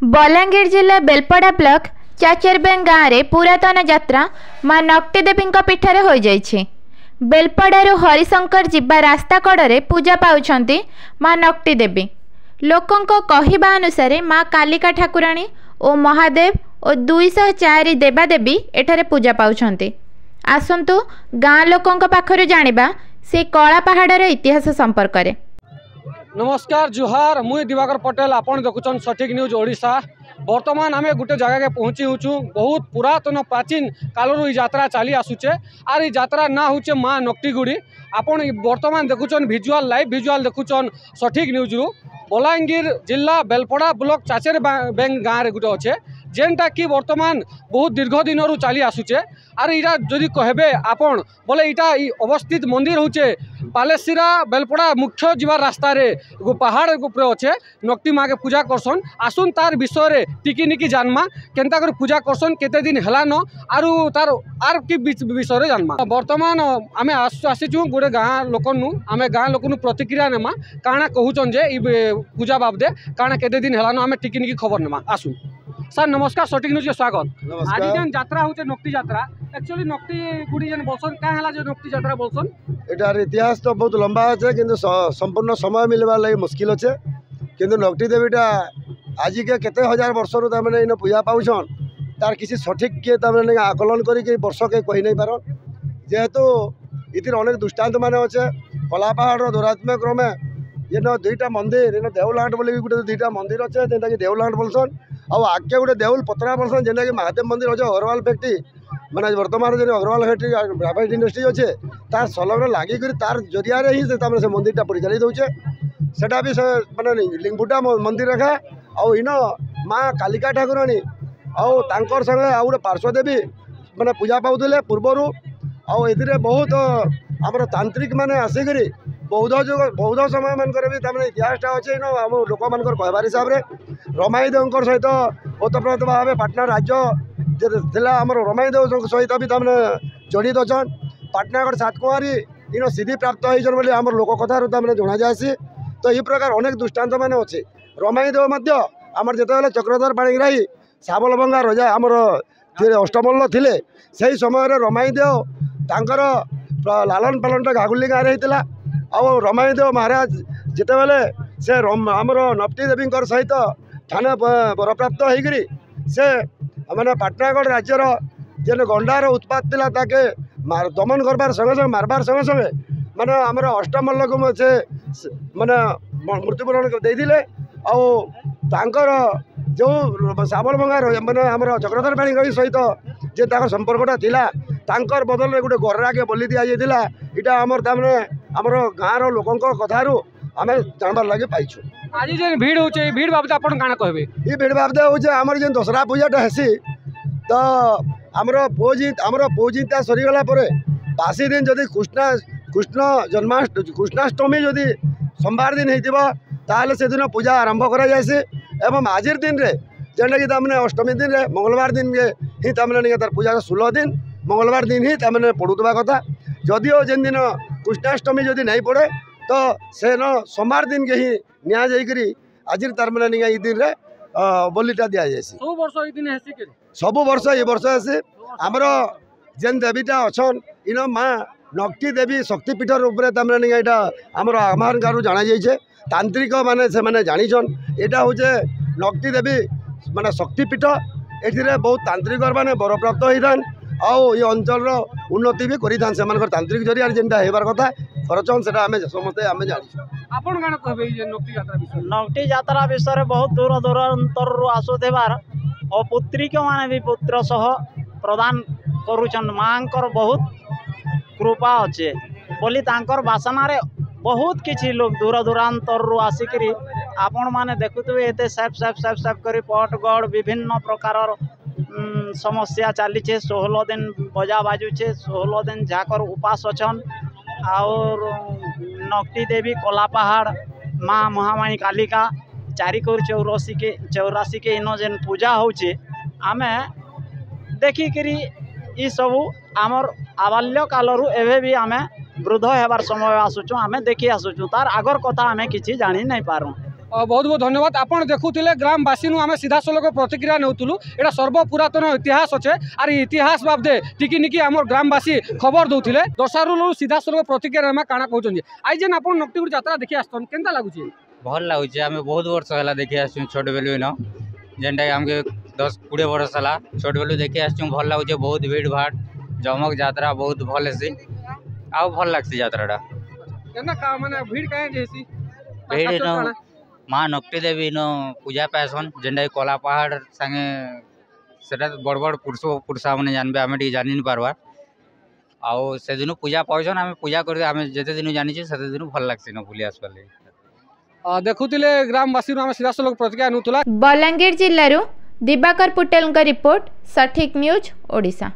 बलांगीर जिला बेलपड़ा ब्लॉक चाचरबेंग गाँव में पुरातन यात्रा माँ नक्टी देवी पीठर हो जाइछि। बेलपड़ारू हरिशंकर जिबा रास्ता कड़े पूजा पाउछंती माँ नक्टी देवी। लोकों कहवा अनुसार माँ कालिका ठाकुराणी और महादेव और 204 देवादेवी एठारे पूजा पाउछंती। आसंतु गाँ लोकों पाखरु जानिबा से कला पहाड़र इतिहास संपर्क में। नमस्कार जुहार मुई दिवाकर पटेल आपण देखुचन सठिक न्यूज ओडिशा। वर्तमान आम गोटे जगह के पहुँची हूँ। बहुत पुरातन प्राचीन कालर यात्रा चली आसुचे आर यात्रा ना होचे माँ नक्टीगुड़ी। आपण वर्तमान देखुचन भिजुआल लाइव भिजुआल देखुचन सठिक न्यूज रु। बलांगीर जिला बेलपड़ा ब्लॉक चाचरबेंग गाँव में गोटे अच्छे जेनटा कि वर्तमान बहुत दीर्घ दिन चली आसुचे। आर इटा जदि कहबे आपण बोले इटा अवस्थित मंदिर होचे पालेसिरा बेलपड़ा मुख्य जीवार रास्ता रे पहाड़ ऊपर अच्छे नक्टी माँ के पूजा करसन। आसुन तार विषय रे टिकी निकी जानमा केनता कर पूजा करसन केते दिन हेलान आरु तार आर की विषय रे जानमा। वर्तमान आमे आसीचु गोटे गाँ लोकनु आमे गाँ लोकनु प्रतिक्रिया नेमा काना कहूचन जे इ पूजा बाबदे काना केते दिन हेलान आमे टिकी निकी खबर नेमा। आसु सर नमस्कार सठिक न्यूज के स्वागत। आज जेन यात्रा होचे नक्टी यात्रा एक्चुअली नक्टी गुडी जेन बोलसन का हला जे नक्टी यात्रा बोलसन एटार इतिहास तो बहुत लंबा अच्छे किंतु संपूर्ण समय मिलवा लगी मुश्किल अच्छे। किंतु नक्टी देवीटा आज के केते हजार वर्ष रु तमने इन पूजा पाउछन तार किसी सठिक किए तमने आकलन करी वर्ष के कहि नहीं पारन। जेहेतु इतिर अनेक दृष्टांत माने अच्छे कला पहाड़ दौरात्म्य क्रमे ये दुईटा मंदिर इन देउलहाट बोली गोटे दुईटा मंदिर अच्छे जेनटा कि देउलहाट बोलसन आउ आगे गोटे देउल पतरा बोलसन जेनटा कि महादेव मंदिर अच्छे। अग्रवाल फैक्ट्री माने वर्तमान जो अग्रवाल फैक्ट्री प्राइवेट इंडस्ट्री अच्छे तार संलग्न लागिक तार जरिया ही से मंदिरटा परिचालित होचे। सेटा भी माने लिंगफुटा मंदिर रखा आउ इन माँ कालिका ठाकुराणी आउ तांकर संगे आउ गोटे पार्श्वदेवी माने पूजा पाउथिले पूर्वरु। आउ एथिरे बहुत आमर तांत्रिक माने आसिकरी बौद्ध समय मानकर भी तमने इतिहासटा अच्छे इन आम लोक मान कहबार हिसाब से रमाई देव सहित ओतप्रोत भाव पाटना राज्य आमर रमाई देव सहित भी तमने जड़ित अच्छन। पाटनागढ़ सातकुमारी इन सिद्धि प्राप्त होती आम लोक कथार तमने जना जासी। तो ये प्रकार अनेक दृष्टांत मैंने अच्छे। रमाई देव आमर जिते चक्रधर पाणिग्राही साबलबंगा रजा आमर अष्टमल्ल थिले से समय रमाई देव तांकर लालन पालनटा घागुली गाँव होता। आउ रमाई देव महाराज जिते बेले से आमर नक्टी देवी सहित थाना बरप्राप्त होकर से मैंने पाटनागढ़ राज्यर जेन गंडार उत्पात थिला ताके दमन करबार संगे संगे मारबार संगे संगे माने आमर अष्टमल्ल को से माने मृत्युवरण देइदिले। आउ तांकर जो साबलबंगा माने आमर चक्रधर पाणिग्राही सहित जे ताकर संपर्कटा थिला तांकर बदल रे गोटे गररा के बलि दिया जाइतिला। इटा आमर तामने आमर गाँव लोकों कथारू आम जानबार लगे पाइछु। आज जेन भीड़ होचे भीड़ बाबद आपण काना कहबे ये भीड़ बाबद होचे आमर जेन दशहरा पूजाटा हेसी तो आमर पूजिता सरीगला बासी दिन जदि कृष्णाष्टमी जदि सोमवार दिन होइतिबो ताले से दिन पूजा आरंभ करा जायसी। एवं आजिर दिन रे जेनटा कि तमने अष्टमी दिन रे मंगलवार दिन के ही तमने तार पूजा 16 दिन मंगलवार दिन ही तमने पड़ुवा कथा। जदिओ जेन दिन कृष्णाष्टमी जदि नहीं पड़े तो से न सोमवार दिन के ही निया जाइकरी आजिर तार मैंने निया ई दिन रे बलिटा दिया जायसी। सब वर्ष ये वर्ष आसी आमर जेन देवीटा अच्छन इन माँ नक्टी देवी शक्तिपीठ रूप से तमने यहाँ आमर आमार गाँव जाना जाइए। तांत्रिक माने से माने जानिछन एटा होचे नक्टी देवी माने शक्तिपीठ। एथिरे बहुत तांत्रिक माने बरप्राप्त होइथान आउ ये अंचल उन्नति भी करिथान सेमानकर तांत्रिक जरिया जेनटा हेबार कथा करचन सेटा आमे समस्ते आमे जानिछु। आपण गाना कहबे जे नक्टी यात्रा विषय नक्टी यात्रा विषय बहुत दूर दूरांतर आसुथिबार और पुत्रिक माने भी पुत्र सह प्रदान करूछन। मांकर बहुत कृपा अच्छे बोली तांकर बासना रे बहुत किछि लोग दूर दूरांतर आसिकरी आपण माने देखुथबे एते सेफ करी पटगढ़ विभिन्न प्रकार समस्या चली 16 दिन बजा बाजुचे 16 दिन जाकर उपास अच्छन। और नक्टी देवी कला पहाड़ माँ महामाई कालिका 484 के इन जेन पूजा होचे आमे देखिकी ई सबू आमर आबाल्य कालरू एवं भी आमे वृद्ध हेबार समय आसुचु आमे देखी आसुचु तार आगर कथा आमे किछि जानी नहीं पारू। बहुत बहुत धन्यवाद। आपण देखुले ग्रामवासी आम सीधा सलख प्रतिक्रिया नौलु यहाँ सर्वपुरातन इतिहास अच्छे आर इतिहास बाबदे टिकी निकी आम ग्रामवासी खबर दौले दशारू सीधा सलख प्रतिक्रिया ना काଣା कहते आई जेन आप नकटीगुड़ी यात्रा देखी आसन केनता लगुच भल लगुच आम बहुत वर्ष है देखी आस छोट बेलू इन जेनटा आमके 10-20 वर्ष है छोट बेलू देखी आस भल लगुच बहुत भीड़ भाड़ जमक यात्रा बहुत भल सी आउ भल लगसी यात्राटा माने भीड़ कहीं जैसी भीड़ इन माँ नकटी देवी इन पूजा पाएसन जेनटा कला पहाड़ संगे सेटा बड़ बड़ पुरुषा मैंने जानबे आम टी जानी पार्बार आउ से दिन पूजा पाइसन आम पूजा कर जिते दिन जानी से दिन भल लगसी न बुली आसपार देखुले ग्रामवासी आम सीधा सलख प्रतिक्रिया नौला। बलांगीर जिल्लारू दिवाकर पुटेल रिपोर्ट सठिक न्यूज ओडिशा।